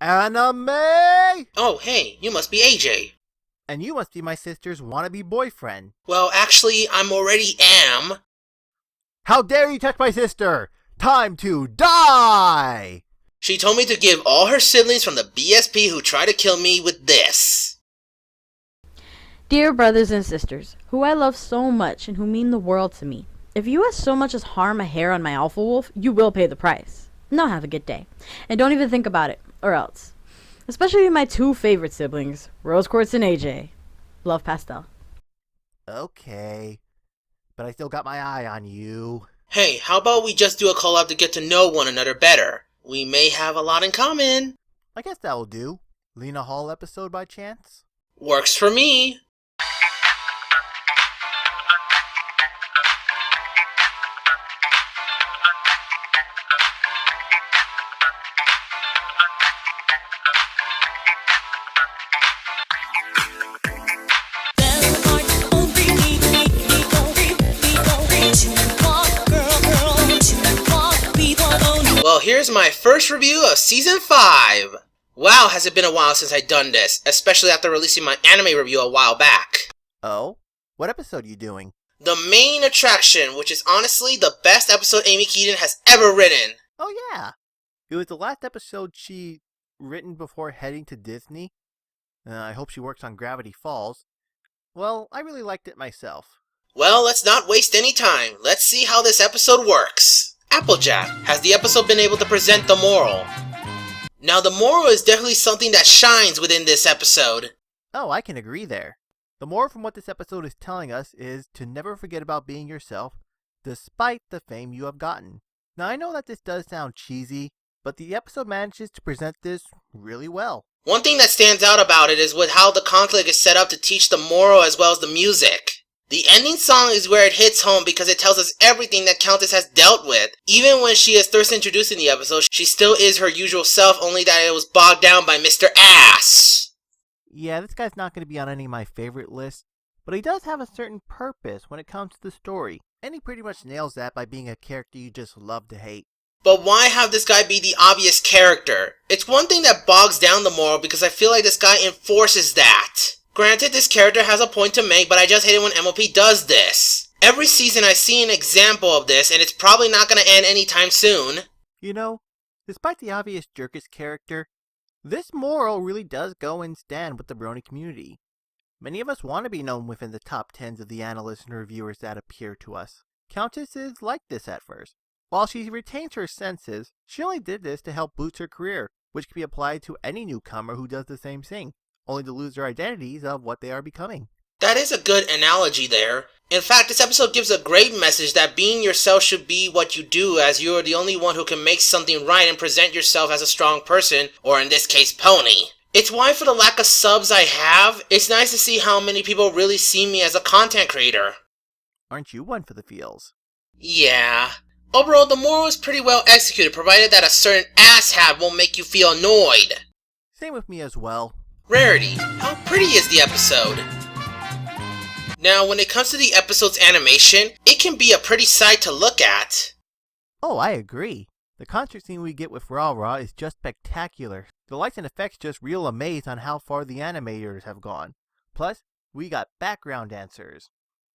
Anime! Oh, hey, you must be AJ. And you must be my sister's wannabe boyfriend. Well, actually, I'm already am. How dare you touch my sister! Time to die! She told me to give all her siblings from the BSP who tried to kill me with this. Dear brothers and sisters, who I love so much and who mean the world to me, if you as so much as harm a hair on my alpha wolf, you will pay the price. Now have a good day. And don't even think about it, or else. Especially my two favorite siblings, Rose Quartz and AJ. Love, Pastel. Okay. But I still got my eye on you. Hey, how about we just do a collab to get to know one another better? We may have a lot in common. I guess that will do. Lena Hall episode by chance? Works for me. Well, here's my first review of Season 5. Wow, has it been a while since I've done this, especially after releasing my anime review a while back. Oh? What episode are you doing? The main attraction, which is honestly the best episode Amy Keaton has ever written. Oh yeah! It was the last episode she written before heading to Disney. I hope she works on Gravity Falls. Well, I really liked it myself. Well, let's not waste any time. Let's see how this episode works. Applejack, has the episode been able to present the moral? Now, the moral is definitely something that shines within this episode. Oh, I can agree there. The moral from what this episode is telling us is to never forget about being yourself, despite the fame you have gotten. Now, I know that this does sound cheesy, but the episode manages to present this really well. One thing that stands out about it is with how the conflict is set up to teach the moral as well as the music. The ending song is where it hits home because it tells us everything that Countess has dealt with. Even when she is first introduced in the episode, she still is her usual self, only that it was bogged down by Mr. Ass. Yeah, this guy's not going to be on any of my favorite lists, but he does have a certain purpose when it comes to the story, and he pretty much nails that by being a character you just love to hate. But why have this guy be the obvious character? It's one thing that bogs down the moral because I feel like this guy enforces that. Granted, this character has a point to make, but I just hate it when MLP does this. Every season I see an example of this, and it's probably not going to end anytime soon. You know, despite the obvious jerkish character, this moral really does go and stand with the Brony community. Many of us want to be known within the top 10s of the analysts and reviewers that appear to us. Countess is like this at first. While she retains her senses, she only did this to help boost her career, which can be applied to any newcomer who does the same thing, only to lose their identities of what they are becoming. That is a good analogy there. In fact, this episode gives a great message that being yourself should be what you do, as you are the only one who can make something right and present yourself as a strong person, or in this case, pony. It's why for the lack of subs I have, it's nice to see how many people really see me as a content creator. Aren't you one for the feels? Yeah. Overall, the moral is pretty well executed, provided that a certain asshat won't make you feel annoyed. Same with me as well. Rarity, how pretty is the episode? Now, when it comes to the episode's animation, it can be a pretty sight to look at. Oh, I agree. The concert scene we get with Raw Raw is just spectacular. The lights and effects just real amazed on how far the animators have gone. Plus, we got background dancers.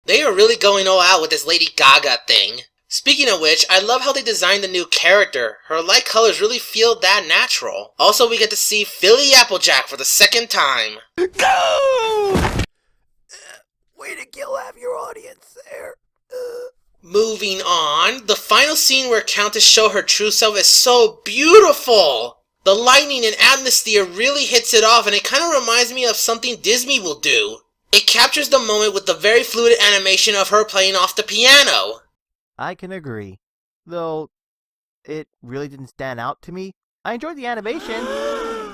They are really going all out with this Lady Gaga thing. Speaking of which, I love how they designed the new character. Her light colors really feel that natural. Also, we get to see Philly Applejack for the second time. Go! Way to kill half your audience there. Moving on, the final scene where Countess shows her true self is so beautiful. The lighting and atmosphere really hits it off, and it kind of reminds me of something Disney will do. It captures the moment with the very fluid animation of her playing off the piano. I can agree. Though, it really didn't stand out to me. I enjoyed the animation.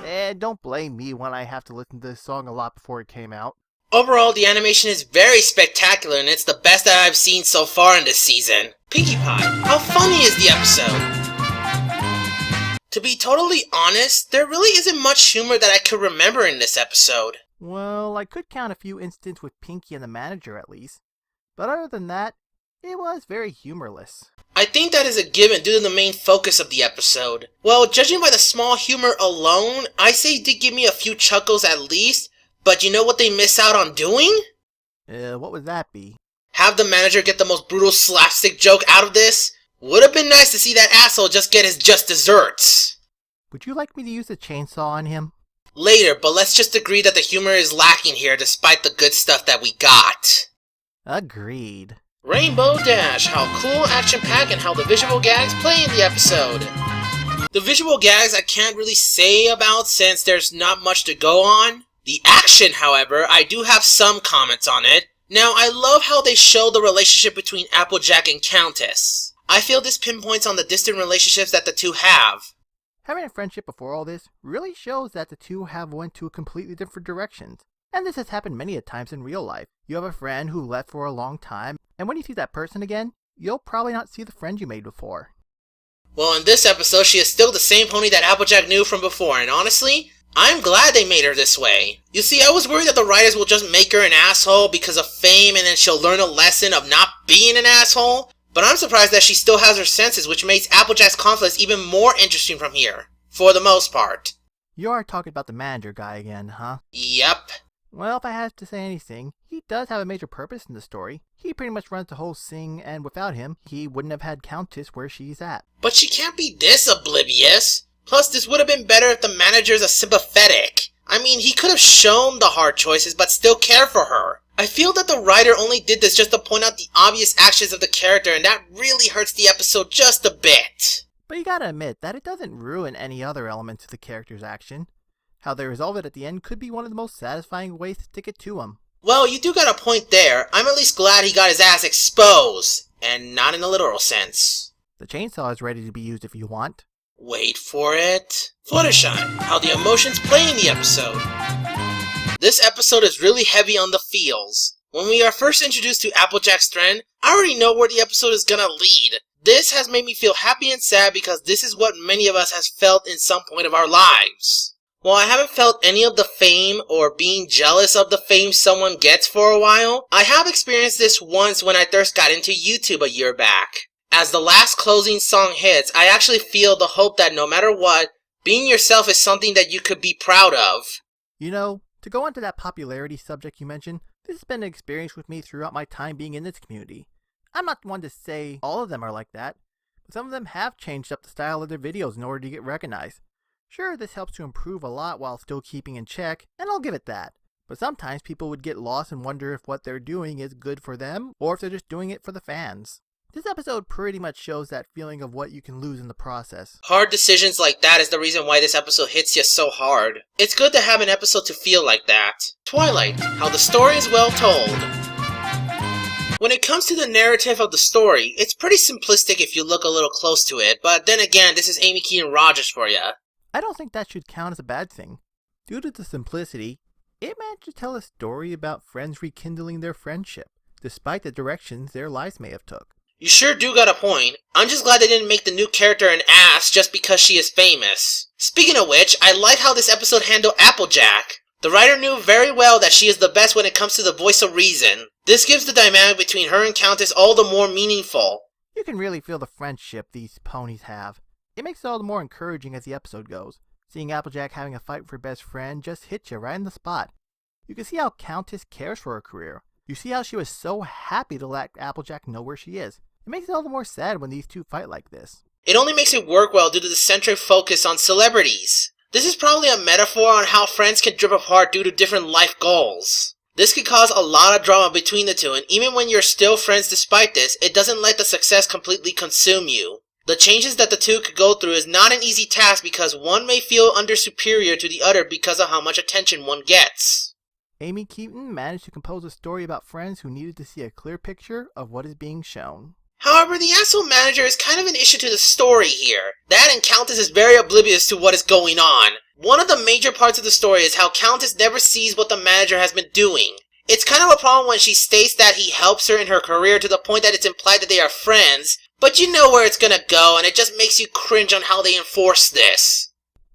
And don't blame me when I have to listen to this song a lot before it came out. Overall, the animation is very spectacular, and it's the best that I've seen so far in this season. Pinkie Pie, how funny is the episode? To be totally honest, there really isn't much humor that I could remember in this episode. Well, I could count a few instances with Pinkie and the manager at least. But other than that, it was very humorless. I think that is a given due to the main focus of the episode. Well, judging by the small humor alone, I say it did give me a few chuckles at least, but you know what they miss out on doing? What would that be? Have the manager get the most brutal slapstick joke out of this? Would have been nice to see that asshole just get his just desserts. Would you like me to use a chainsaw on him? Later, but let's just agree that the humor is lacking here despite the good stuff that we got. Agreed. Rainbow Dash, how cool, action-packed, and how the visual gags play in the episode. The visual gags I can't really say about since there's not much to go on. The action, however, I do have some comments on it. Now, I love how they show the relationship between Applejack and Countess. I feel this pinpoints on the distant relationships that the two have. Having a friendship before all this really shows that the two have went to completely different directions. And this has happened many a times in real life. You have a friend who left for a long time, and when you see that person again, you'll probably not see the friend you made before. Well, in this episode, she is still the same pony that Applejack knew from before, and honestly, I'm glad they made her this way. You see, I was worried that the writers will just make her an asshole because of fame and then she'll learn a lesson of not being an asshole, but I'm surprised that she still has her senses, which makes Applejack's conflicts even more interesting from here, for the most part. You are talking about the manager guy again, huh? Yep. Well, if I have to say anything, he does have a major purpose in the story. He pretty much runs the whole thing, and without him, he wouldn't have had Countess where she's at. But she can't be this oblivious. Plus, this would have been better if the manager's a sympathetic. I mean, he could have shown the hard choices, but still care for her. I feel that the writer only did this just to point out the obvious actions of the character, and that really hurts the episode just a bit. But you gotta admit that it doesn't ruin any other elements of the character's action. How they resolve it at the end could be one of the most satisfying ways to stick it to him. Well, you do got a point there. I'm at least glad he got his ass exposed, and not in a literal sense. The chainsaw is ready to be used if you want. Wait for it. Fluttershy, how the emotions play in the episode. This episode is really heavy on the feels. When we are first introduced to Applejack's friend, I already know where the episode is gonna lead. This has made me feel happy and sad because this is what many of us has felt in some point of our lives. While I haven't felt any of the fame or being jealous of the fame someone gets for a while, I have experienced this once when I first got into YouTube a year back. As the last closing song hits, I actually feel the hope that no matter what, being yourself is something that you could be proud of. You know, to go on to that popularity subject you mentioned, this has been an experience with me throughout my time being in this community. I'm not one to say all of them are like that, but some of them have changed up the style of their videos in order to get recognized. Sure, this helps to improve a lot while still keeping in check, and I'll give it that. But sometimes people would get lost and wonder if what they're doing is good for them, or if they're just doing it for the fans. This episode pretty much shows that feeling of what you can lose in the process. Hard decisions like that is the reason why this episode hits you so hard. It's good to have an episode to feel like that. Twilight, how the story is well told. When it comes to the narrative of the story, it's pretty simplistic if you look a little close to it, but then again, this is Amy Keaton Rogers for ya. I don't think that should count as a bad thing. Due to the simplicity, it managed to tell a story about friends rekindling their friendship, despite the directions their lives may have took. You sure do got a point. I'm just glad they didn't make the new character an ass just because she is famous. Speaking of which, I like how this episode handled Applejack. The writer knew very well that she is the best when it comes to the voice of reason. This gives the dynamic between her and Countess all the more meaningful. You can really feel the friendship these ponies have. It makes it all the more encouraging as the episode goes. Seeing Applejack having a fight with her best friend just hits you right in the spot. You can see how Countess cares for her career. You see how she was so happy to let Applejack know where she is. It makes it all the more sad when these two fight like this. It only makes it work well due to the centric focus on celebrities. This is probably a metaphor on how friends can drift apart due to different life goals. This could cause a lot of drama between the two, and even when you're still friends despite this, it doesn't let the success completely consume you. The changes that the two could go through is not an easy task because one may feel under superior to the other because of how much attention one gets. Amy Keaton managed to compose a story about friends who needed to see a clear picture of what is being shown. However, the asshole manager is kind of an issue to the story here. That and Countess is very oblivious to what is going on. One of the major parts of the story is how Countess never sees what the manager has been doing. It's kind of a problem when she states that he helps her in her career to the point that it's implied that they are friends, but you know where it's gonna go and it just makes you cringe on how they enforce this.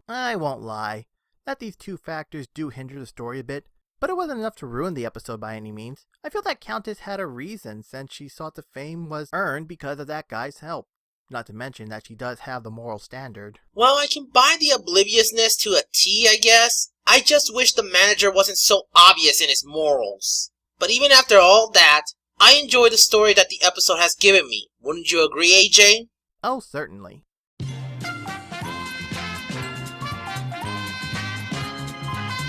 I won't lie, that these two factors do hinder the story a bit, but it wasn't enough to ruin the episode by any means. I feel that Countess had a reason since she thought the fame was earned because of that guy's help. Not to mention that she does have the moral standard. Well, I can buy the obliviousness to a T, I guess. I just wish the manager wasn't so obvious in his morals. But even after all that, I enjoy the story that the episode has given me. Wouldn't you agree, AJ? Oh, certainly.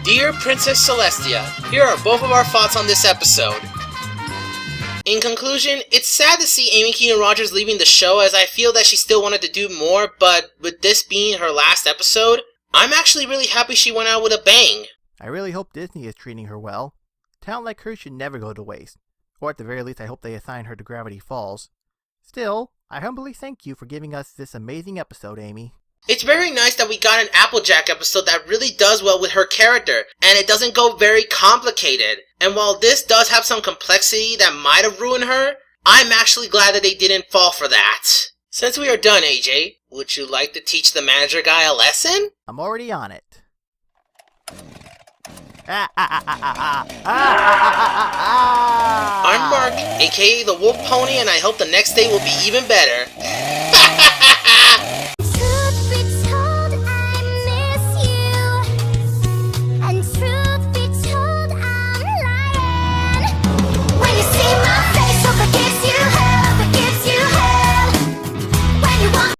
Dear Princess Celestia, here are both of our thoughts on this episode. In conclusion, it's sad to see Amy Keenan Rogers leaving the show, as I feel that she still wanted to do more, but with this being her last episode, I'm actually really happy she went out with a bang. I really hope Disney is treating her well. Talent like her should never go to waste. Or at the very least, I hope they assign her to Gravity Falls. Still, I humbly thank you for giving us this amazing episode, Amy. It's very nice that we got an Applejack episode that really does well with her character, and it doesn't go very complicated. And while this does have some complexity that might have ruined her, I'm actually glad that they didn't fall for that. Since we are done, AJ, would you like to teach the manager guy a lesson? I'm already on it. I'm Mark, aka the Wolf Pony, and I hope the next day will be even better.